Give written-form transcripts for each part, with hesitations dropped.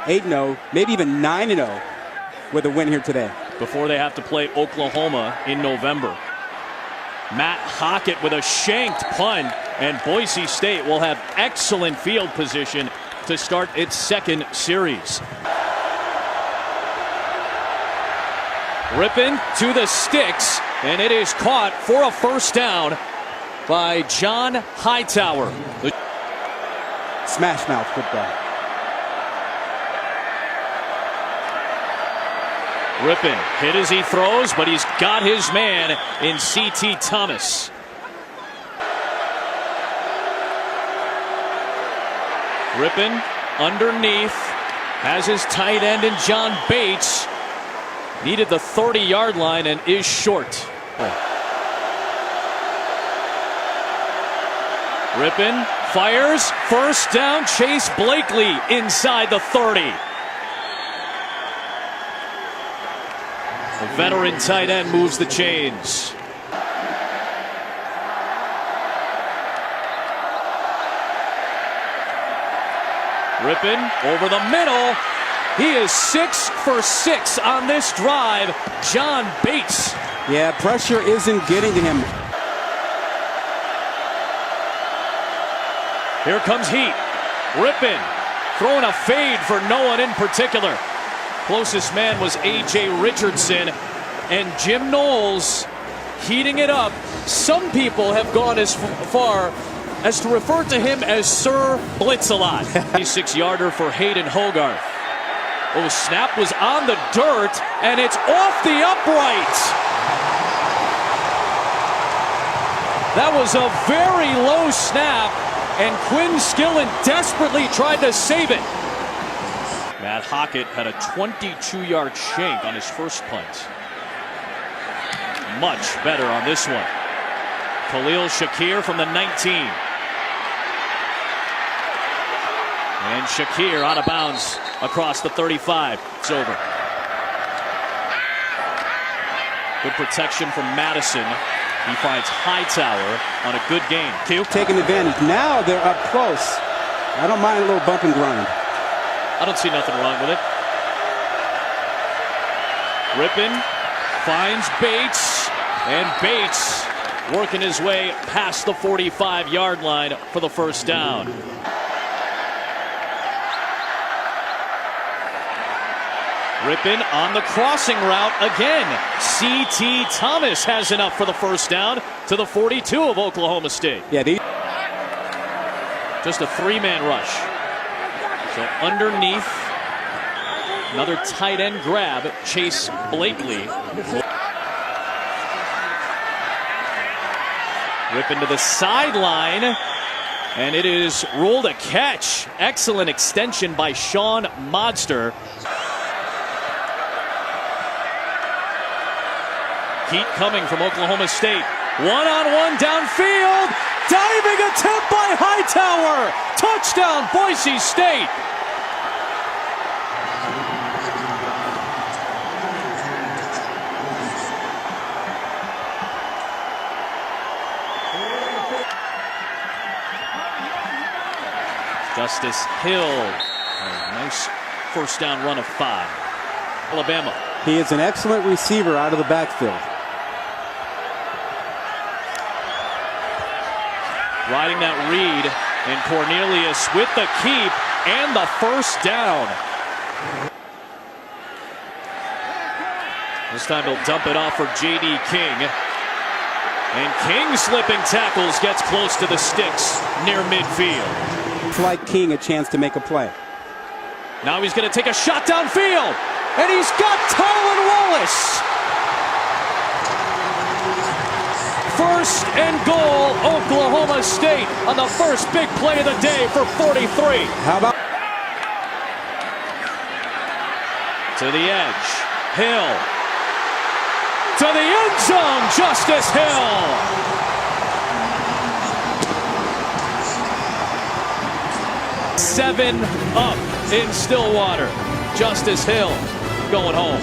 8-0, maybe even 9-0 with a win here today. Before they have to play Oklahoma in November. Matt Hockett with a shanked punt, and Boise State will have excellent field position to start its second series. Rippin to the sticks, and it is caught for a first down by John Hightower. Smash mouth football. Rippin hit as he throws, but he's got his man in C.T. Thomas. Rippin underneath, has his tight end in John Bates. Needed the 30-yard line and is short. Rippin fires, first down, Chase Blakely inside the 30. The veteran tight end moves the chains. Rippin over the middle. He is 6 for 6 on this drive. John Bates. Yeah, pressure isn't getting to him. Here comes Heat. Rippin throwing a fade for no one in particular. Closest man was A.J. Richardson, and Jim Knowles heating it up. Some people have gone as far as to refer to him as Sir Blitz-a-lot. 6-yarder for Hayden Hogarth. Oh, snap was on the dirt, and it's off the upright. That was a very low snap, and Quinn Skillen desperately tried to save it. Matt Hockett had a 22-yard shank on his first punt. Much better on this one. Khalil Shakir from the 19. And Shakir out of bounds across the 35. It's over. Good protection from Madison. He finds Hightower on a good game. Q taking advantage. Now they're up close. I don't mind a little bump and grind. I don't see nothing wrong with it. Rippin finds Bates, and Bates working his way past the 45-yard line for the first down. Rippin on the crossing route again. C.T. Thomas has enough for the first down to the 42 of Oklahoma State. Yeah, just a three-man rush. So underneath, another tight end grab, Chase Blakely. Rippin to the sideline, and it is ruled a catch. Excellent extension by Sean Modster. Heat coming from Oklahoma State. One-on-one downfield. Diving attempt by Hightower. Touchdown, Boise State. Justice Hill. A nice first down run of 5. Alabama. He is an excellent receiver out of the backfield. Riding that read, and Cornelius with the keep and the first down. This time he'll dump it off for J.D. King. And King slipping tackles, gets close to the sticks near midfield. It's like King a chance to make a play. Now he's going to take a shot downfield, and he's got Tylan Wallace. First and goal, Oklahoma State on the first big play of the day for 43. How about to the edge, Hill to the end zone, Justice Hill. Seven up in Stillwater. Justice Hill going home.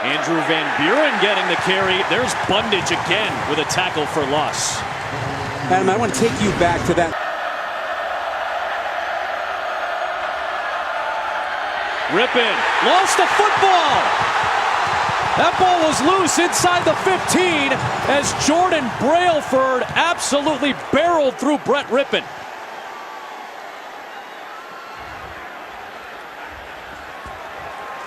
Andrew Van Buren getting the carry. There's Bundage again with a tackle for loss. Adam, I want to take you back to that. Rippin lost the football. That ball was loose inside the 15 as Jordan Brailford absolutely barreled through Brett Rippin.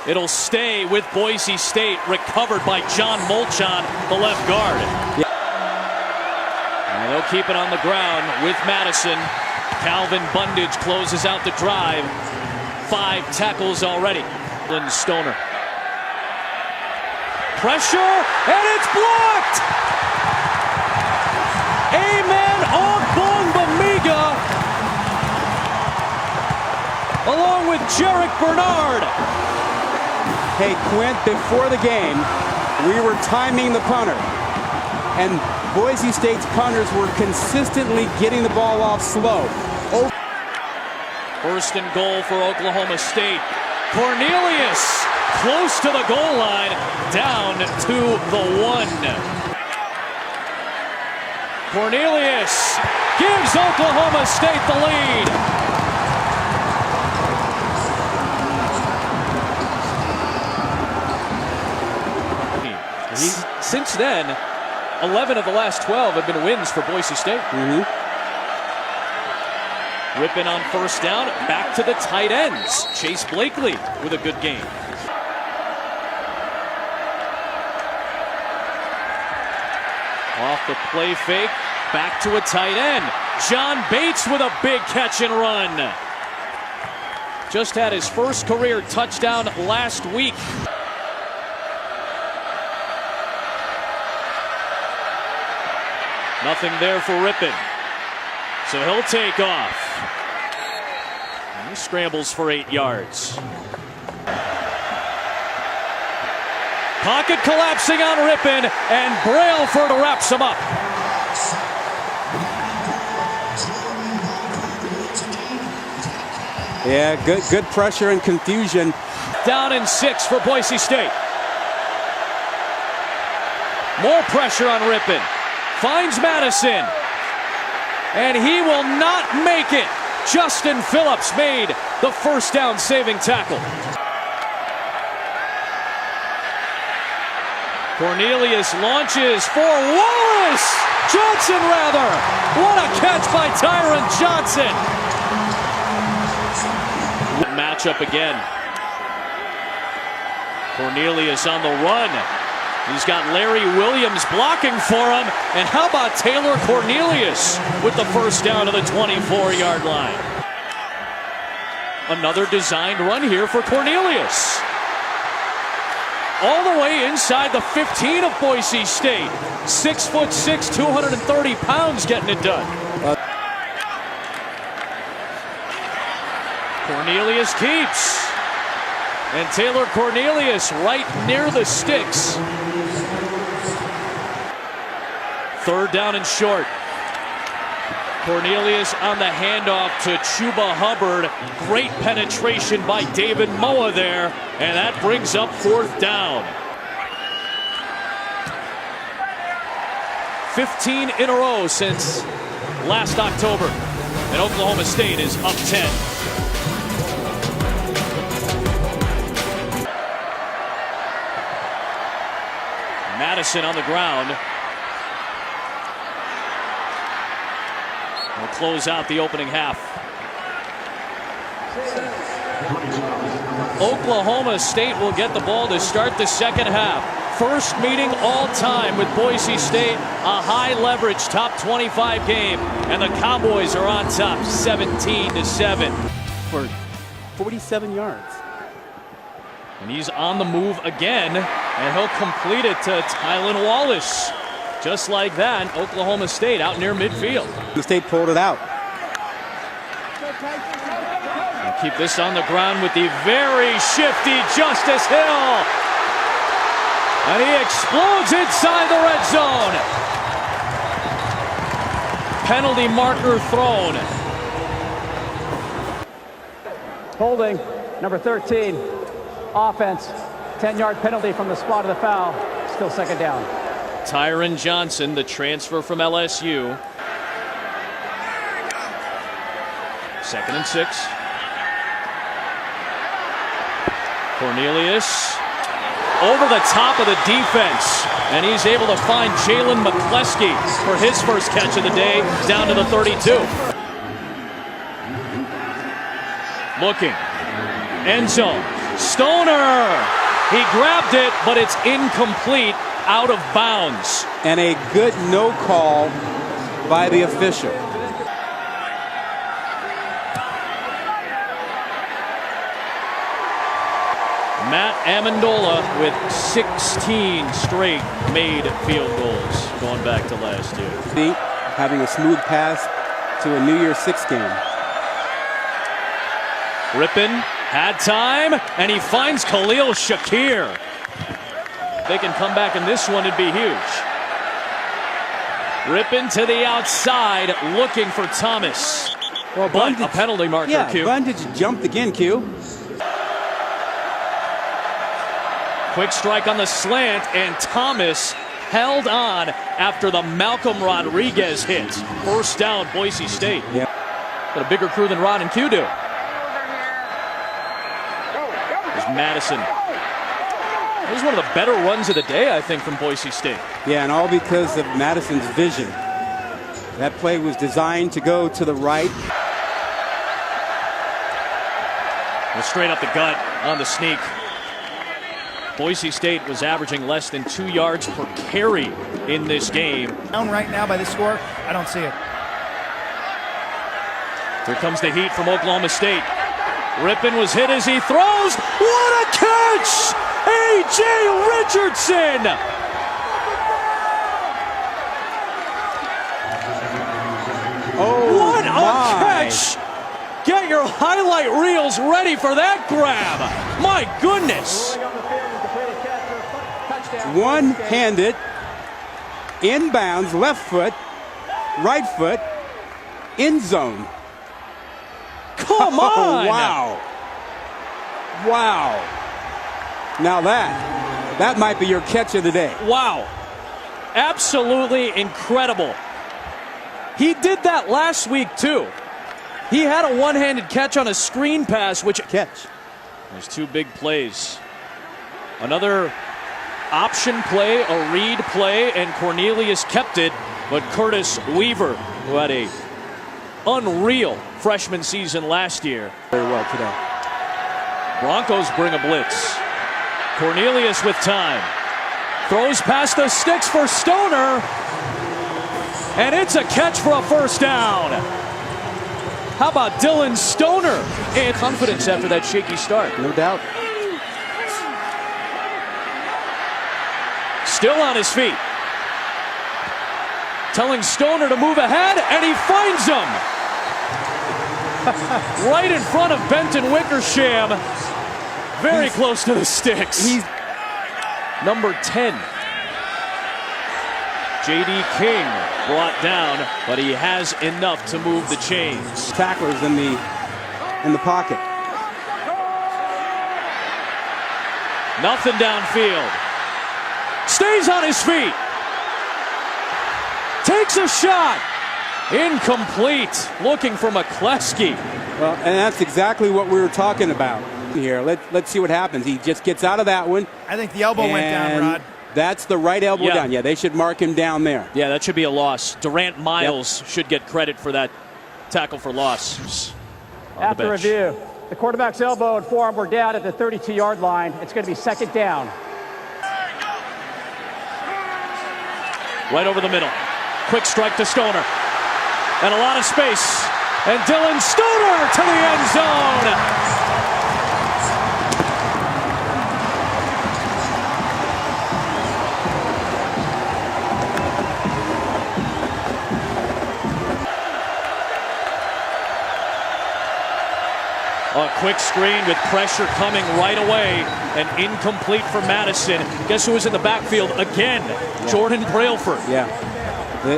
It'll stay with Boise State, recovered by John Molchon, the left guard. Yeah. And they'll keep it on the ground with Madison. Calvin Bundage closes out the drive. 5 tackles already. Lynn Stoner. Pressure, and it's blocked! Amen Ogbongbemiga, along with Jarek Bernard. Hey, Quint, before the game, we were timing the punter. And Boise State's punters were consistently getting the ball off slow. First and goal for Oklahoma State. Cornelius close to the goal line, down to the 1. Cornelius gives Oklahoma State the lead. Since then, 11 of the last 12 have been wins for Boise State. Rippin on first down, back to the tight ends. Chase Blakely with a good game. Off the play fake, back to a tight end. John Bates with a big catch and run. Just had his first career touchdown last week. Nothing there for Rippin. So he'll take off. And he scrambles for 8 yards. Pocket collapsing on Rippin, and Brailford wraps him up. Yeah, good pressure and confusion. Down in 6 for Boise State. More pressure on Rippin. Finds Madison. And he will not make it. Justin Phillips made the first down saving tackle. Cornelius launches for Wallace! Johnson, rather! What a catch by Tyron Johnson! Matchup again. Cornelius on the run. He's got Larry Williams blocking for him. And how about Taylor Cornelius with the first down to the 24-yard line? Another designed run here for Cornelius. All the way inside the 15 of Boise State. 6'6", 230 pounds getting it done. Cornelius keeps. And Taylor Cornelius right near the sticks. Third down and short. Cornelius on the handoff to Chuba Hubbard. Great penetration by David Moa there. And that brings up fourth down. 15 in a row since last October. And Oklahoma State is up 10. Madison on the ground. We'll close out the opening half. Oklahoma State will get the ball to start the second half. First meeting all time with Boise State. A high leverage top 25 game. And the Cowboys are on top 17-7. For 47 yards. And he's on the move again. And he'll complete it to Tylan Wallace. Just like that, Oklahoma State out near midfield. The State pulled it out. And keep this on the ground with the very shifty Justice Hill. And he explodes inside the red zone. Penalty marker thrown. Holding, number 13, offense. 10-yard penalty from the spot of the foul. Still second down. Tyron Johnson, the transfer from LSU. 2nd and 6. Cornelius over the top of the defense, and he's able to find Jalen McCleskey for his first catch of the day down to the 32. Looking, end zone, Stoner, he grabbed it, but it's incomplete, out of bounds. And a good no call by the official. Matt Amendola with 16 straight made field goals going back to last year. Having a smooth pass to a New Year's Six game. Rippin had time, and he finds Khalil Shakir. They can come back in this one, it'd be huge. Rippin to the outside, looking for Thomas. Well, but a penalty marker, yeah, Q. Bundage jumped again, Q. Quick strike on the slant, and Thomas held on after the Malcolm Rodriguez hit. First down, Boise State. Yeah. Got a bigger crew than Rod and Q do. There's Madison. This is one of the better runs of the day, I think, from Boise State. Yeah, and all because of Madison's vision. That play was designed to go to the right. And straight up the gut on the sneak. Boise State was averaging less than 2 yards per carry in this game. Down right now by the score, I don't see it. Here comes the heat from Oklahoma State. Rippin was hit as he throws. What a catch! A.J. Richardson! Oh, what a my. catch! Get your highlight reels ready for that grab. My goodness. One-handed, inbounds, left foot, right foot, end zone. Come on! Wow. Wow. Now that might be your catch of the day. Wow. Absolutely incredible. He did that last week too. He had a one-handed catch on a screen pass, which Catch. There's two big plays. Another option play, a read play, and Cornelius kept it, but Curtis Weaver, who had a unreal freshman season last year. Very well today. Broncos bring a blitz. Cornelius with time. Throws past the sticks for Stoner. And it's a catch for a first down. How about Dylan Stoner? And confidence after that shaky start. No doubt. Still on his feet. Telling Stoner to move ahead, and he finds him. Right in front of Benton Wickersham. Very close to the sticks. He's number 10. J.D. King brought down, but he has enough to move the chains. tacklers in the pocket. Nothing downfield. Stays on his feet. Takes a shot. Incomplete. Looking for McCleskey. Well, and that's exactly what we were talking about here. Let's see what happens. He just gets out of that one. I think the elbow went down, Rod. That's the right elbow down. Yeah, they should mark him down there. Yeah, that should be a loss. Durant Miles should get credit for that tackle for loss. After review, the quarterback's elbow and forearm were down at the 32-yard line. It's going to be second down. Right over the middle. Quick strike to Stoner. And a lot of space. And Dylan Stoner to the end zone. A quick screen with pressure coming right away, and incomplete for Madison. Guess who was in the backfield again? Yeah. Jordan Brailford. Yeah,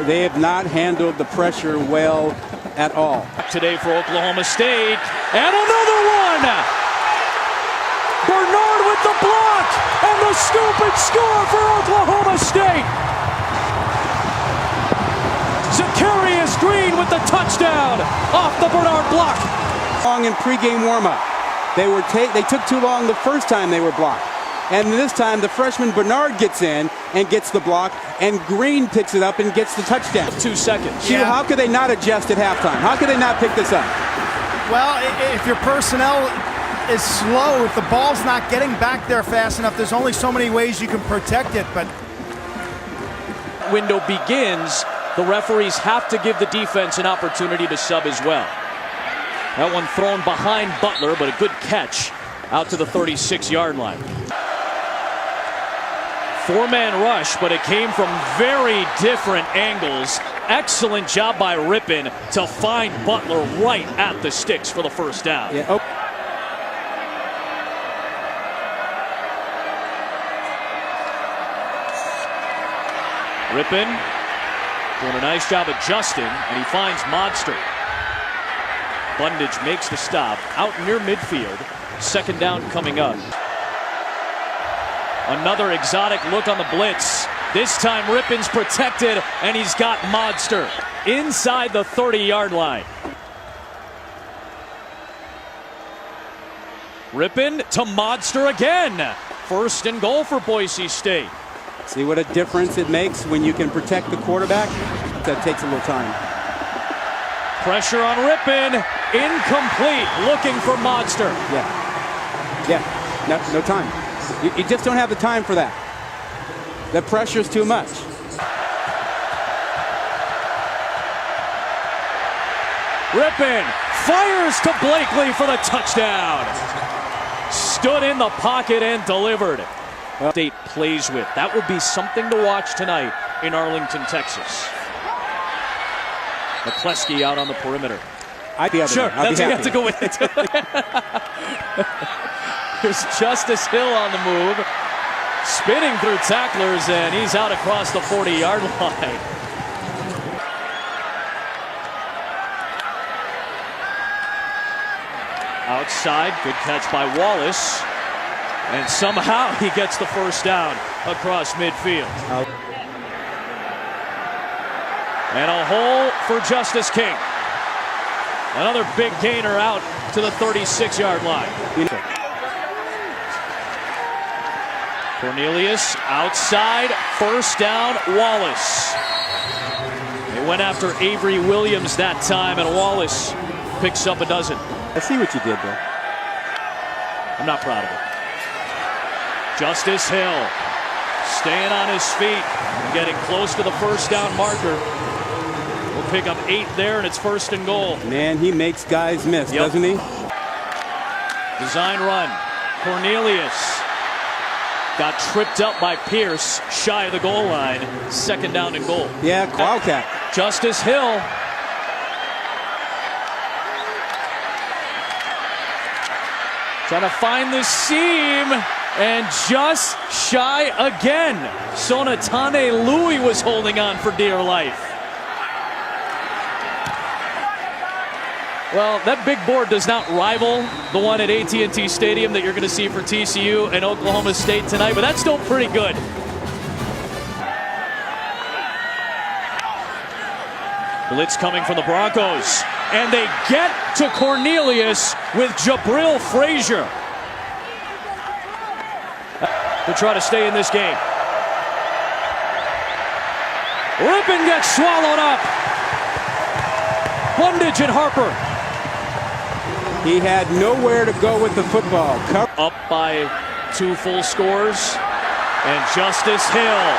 they have not handled the pressure well at all. Today for Oklahoma State, and another one! Bernard with the block, and the scoop and score for Oklahoma State! Zacharias Green with the touchdown! off the Bernard block. Long in pregame warm-up. They took too long the first time they were blocked. And this time the freshman Bernard gets in and gets the block, and Green picks it up and gets the touchdown. 2 seconds. Hugh, how could they not adjust at halftime? How could they not pick this up? Well, if your personnel is slow, if the ball's not getting back there fast enough, there's only so many ways you can protect it. But window begins, the referees have to give the defense an opportunity to sub as well. That one thrown behind Butler, but a good catch out to the 36-yard line. 4-man rush, but it came from very different angles. Excellent job by Rippon to find Butler right at the sticks for the first down. Yeah. Oh. Rippon doing a nice job adjusting, and he finds Modster. Bundage makes the stop out near midfield. Second down coming up. Another exotic look on the blitz. This time Rippon's protected, and he's got Modster inside the 30-yard line. Rippon to Modster again. First and goal for Boise State. See what a difference it makes when you can protect the quarterback? That takes a little time. Pressure on Rippon. Incomplete. Looking for Modster. Yeah. No time. You just don't have the time for that. The pressure's too much. Rippon fires to Blakely for the touchdown. Stood in the pocket and delivered. State plays with. That will be something to watch tonight in Arlington, Texas. McCleskey out on the perimeter. I'd be happy. Sure, that's what you have to go with it. Here's Justice Hill on the move, spinning through tacklers, and he's out across the 40-yard line. Outside, good catch by Wallace. And somehow he gets the first down across midfield. And a hole for Justice King. Another big gainer out to the 36-yard line. Cornelius outside, first down, Wallace. They went after Avery Williams that time, and Wallace picks up a dozen. I see what you did there. I'm not proud of it. Justice Hill staying on his feet, getting close to the first down marker. We'll pick up 8 there, and it's first and goal. Man, he makes guys miss, doesn't he? Design run. Cornelius got tripped up by Pierce, shy of the goal line. Second down and goal. Yeah, Wildcat. Justice Hill. Trying to find the seam, and just shy again. Sonatane Louis was holding on for dear life. Well, that big board does not rival the one at AT&T Stadium that you're going to see for TCU and Oklahoma State tonight, but that's still pretty good. Blitz coming from the Broncos, and they get to Cornelius with Jabril Frazier to try to stay in this game. Rippon gets swallowed up. Bundage and Harper. He had nowhere to go with the football. Up by 2 full scores, and Justice Hill.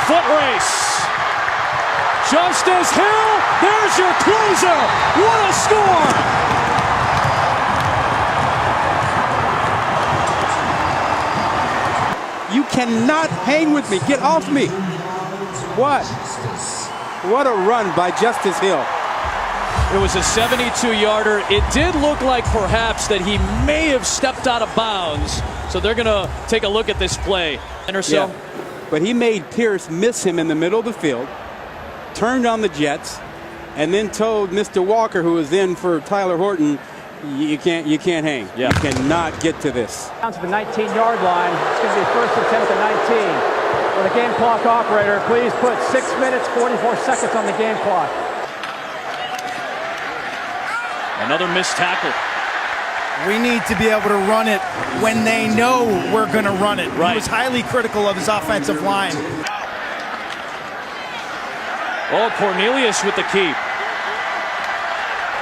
Foot race. Justice Hill, there's your closer. What a score! You cannot hang with me. Get off me. What? What a run by Justice Hill. It was a 72-yarder. It did look like perhaps that he may have stepped out of bounds. So they're going to take a look at this play. Yeah. But he made Pierce miss him in the middle of the field, turned on the Jets, and then told Mr. Walker, who was in for Tyler Horton, you can't hang. Yeah. You cannot get to this. Down to the 19-yard line. It's going to be first attempt at 19. Will the game clock operator please put 6 minutes, 44 seconds on the game clock? Another missed tackle. We need to be able to run it when they know we're going to run it. Right. He was highly critical of his offensive line. Oh, Cornelius with the keep.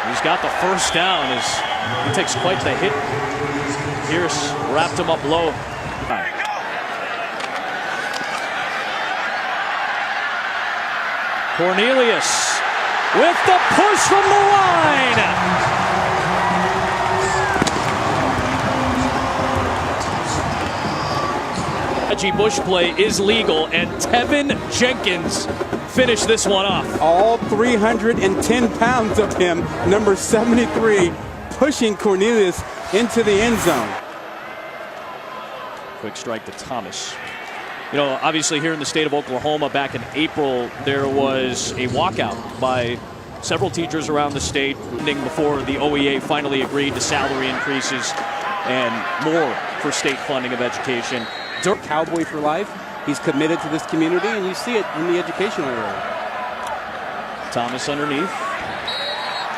He's got the first down as he takes quite the hit. Pierce wrapped him up low. Cornelius with the push from the line. Reggie Bush play is legal, and Tevin Jenkins finished this one off. All 310 pounds of him, number 73, pushing Cornelius into the end zone. Quick strike to Thomas. You know, obviously here in the state of Oklahoma back in April, there was a walkout by several teachers around the state before the OEA finally agreed to salary increases and more for state funding of education. Cowboy for life. He's committed to this community, and you see it in the educational area. Thomas underneath.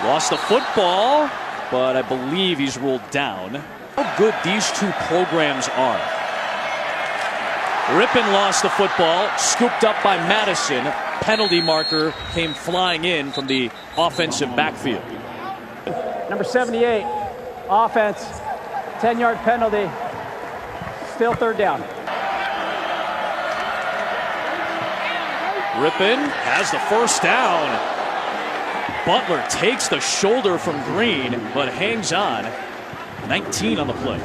Lost the football, but I believe he's ruled down. How good these two programs are. Rippon lost the football, scooped up by Madison. Penalty marker came flying in from the offensive backfield. Number 78, offense, 10-yard penalty, still third down. Rippon has the first down. Butler takes the shoulder from Green, but hangs on. 19 on the play.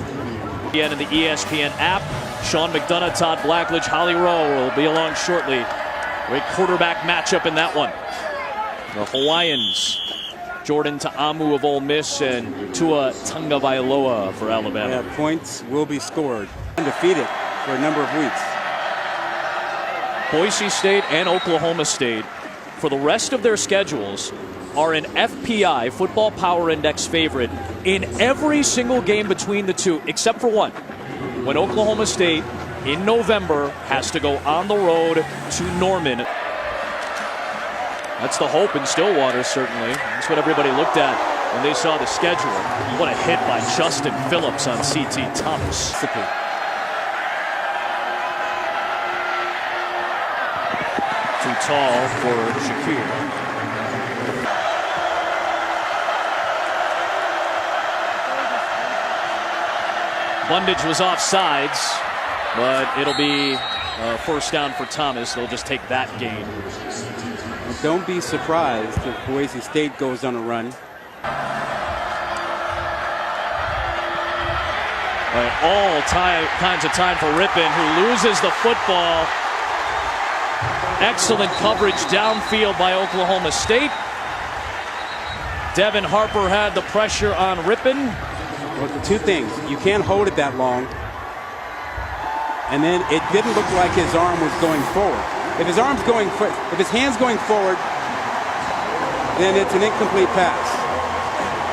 Again in the ESPN app, Sean McDonough, Todd Blackledge, Holly Rowe will be along shortly. Great quarterback matchup in that one. The Hawaiians, Jordan Ta'amu of Ole Miss and Tua Tagovailoa for Alabama. Yeah, points will be scored. Undefeated for a number of weeks. Boise State and Oklahoma State, for the rest of their schedules, are an FPI, Football Power Index favorite in every single game between the two, except for one. When Oklahoma State, in November, has to go on the road to Norman. That's the hope in Stillwater, certainly. That's what everybody looked at when they saw the schedule. What a hit by Justin Phillips on C.T. Thomas. Too tall for Shakir. Bundage was offsides, but it'll be a first down for Thomas. They'll just take that gain. Don't be surprised if Boise State goes on a run. All kinds of time for Rippon, who loses the football. Excellent coverage downfield by Oklahoma State. Devin Harper had the pressure on Rippon. Well, the two things, you can't hold it that long, and then it didn't look like his arm was going forward. If his hand's going forward, then it's an incomplete pass.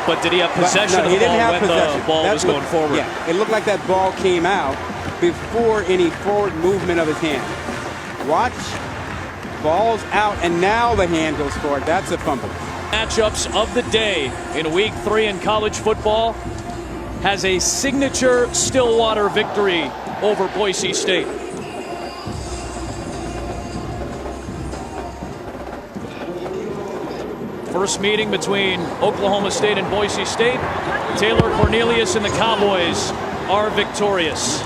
But did he have possession of the ball when the ball was going forward? Yeah, it looked like that ball came out before any forward movement of his hand. Watch, ball's out, and now the hand goes forward. That's a fumble. Matchups of the day in Week 3 in college football has a signature Stillwater victory over Boise State. First meeting between Oklahoma State and Boise State. Taylor Cornelius and the Cowboys are victorious.